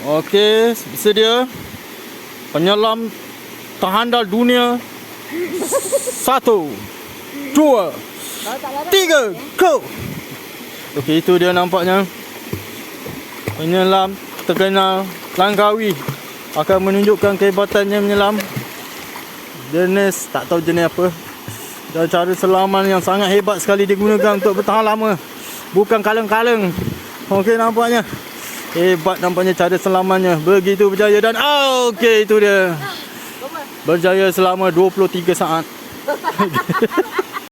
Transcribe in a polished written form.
Okey, bersedia. Penyelam terhandal dunia. 1, 2, 3, go. Okey, itu dia nampaknya. Penyelam terkenal Langkawi akan menunjukkan kehebatannya menyelam. Jenis, tak tahu jenis apa. Dan cara selaman yang sangat hebat sekali digunakan untuk bertahan lama. Bukan kaleng-kaleng. Okey, nampaknya hebat nampaknya cara selamannya. Begitu berjaya dan okey, itu dia. Berjaya selama 23 saat.